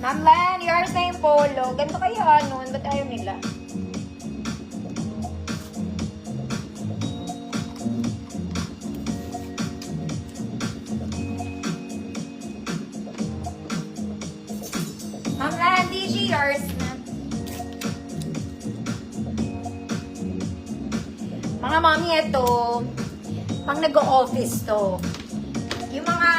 Ma'am Lan, yours na yung polo. Ganito kaya nun. Ba't ayaw nila? Ma'am Lan, DG, yours na. Mga mami, ito, pang nag-o-office to. Yung mga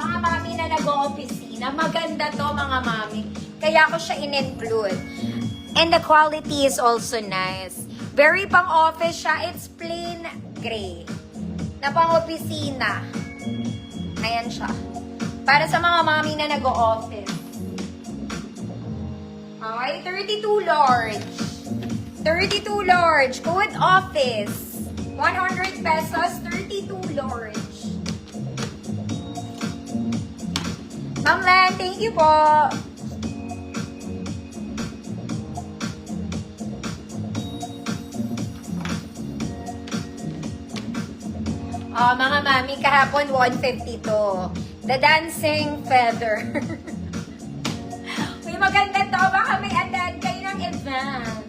mami na nag-o-office-ina, maganda to, mga mami. Kaya ko siya in-include. And the quality is also nice. Very pang-office siya. It's plain gray. Na pang-opisina. Ayan siya. Para sa mga mami na nag-o-office. Okay, 32 large. 32 large. Code office. 100 pesos, 32 large. Ma'am Len, thank you po. Oh, mga mami, kahapon 150 to. The Dancing Feather. Uy, maganda to. Baka may attend kayo ng event.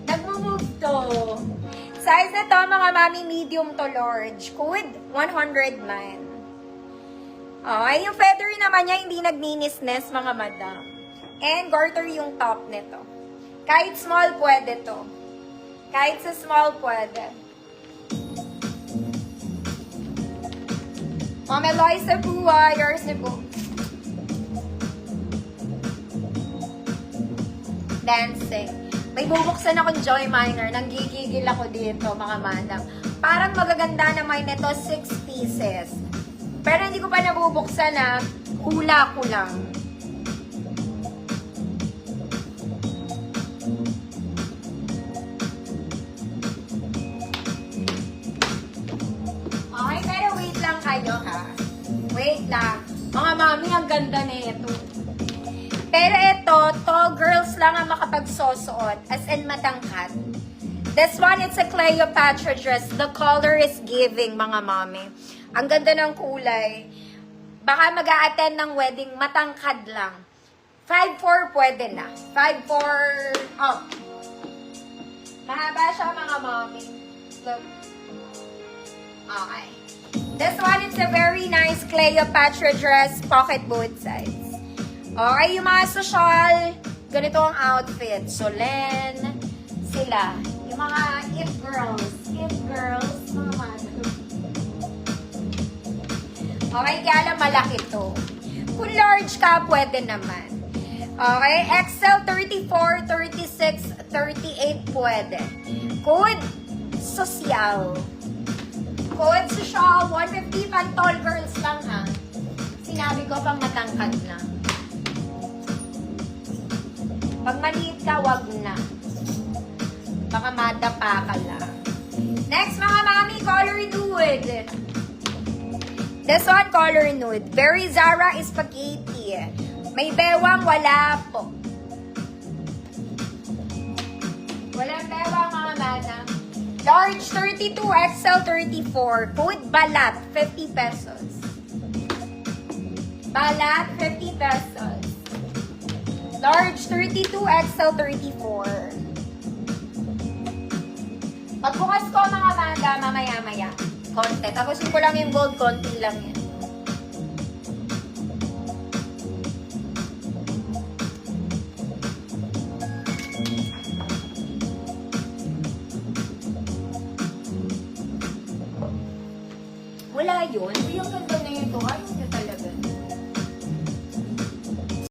Nag-move to. Size na to, mga mami, medium to large. Code 109. Okay, yung feather naman niya, hindi nagninisness, mga madam. And garter yung top nito. Kahit small, pwede to. Kahit sa small, pwede. Mama Eloisa Bua, yours na po. Dancing. May bubuksan akong Joy Minor. Nanggigigil ako dito, mga madam. Parang magaganda naman nito, 6 pieces. Pero hindi ko pa nabubuksan na hula ko lang. Okay, pero wait lang kayo ha. Wait lang. Mga mami, ang ganda na ito. Pero ito, tall girls lang ang makapagsusuot. As in matangkad. This one, it's a Cleopatra dress. The color is giving, mga mami. Ang ganda ng kulay. Baka mag-a-attend ng wedding, matangkad lang. 5'4" pwede na. 5'4" up. Mahaba siya, mga mami. Look. Okay. This one is a very nice Cleopatra dress, pocket both sides. Okay, yung mga social, ganito ang outfit. Solen, sila. Yung mga if girls, mga madam. Okay, kaya lang malaki to. Kung large ka, pwede naman. Okay, XL 34, 36, 38 pwede. Code social. Code social, 150 pang tall girls lang ha. Sinabi ko pang matangkad na. Pag maliit ka, wag na. Baka madapa ka lang. Next, mga mami, color nude. This one, color nude. Very Zara spaghetti. May bewang, wala po. Walang bewang, mga madam. Large 32, XL 34. Code balat, 50 pesos. Balat, 50 pesos. Large 32, XL 34. Pagbukas ko, mga manga, mamaya-maya. Konti. Tapusin ko lang yung gold, konti lang yan. Wala yun. Yung ganda na yun to. Ayun yun.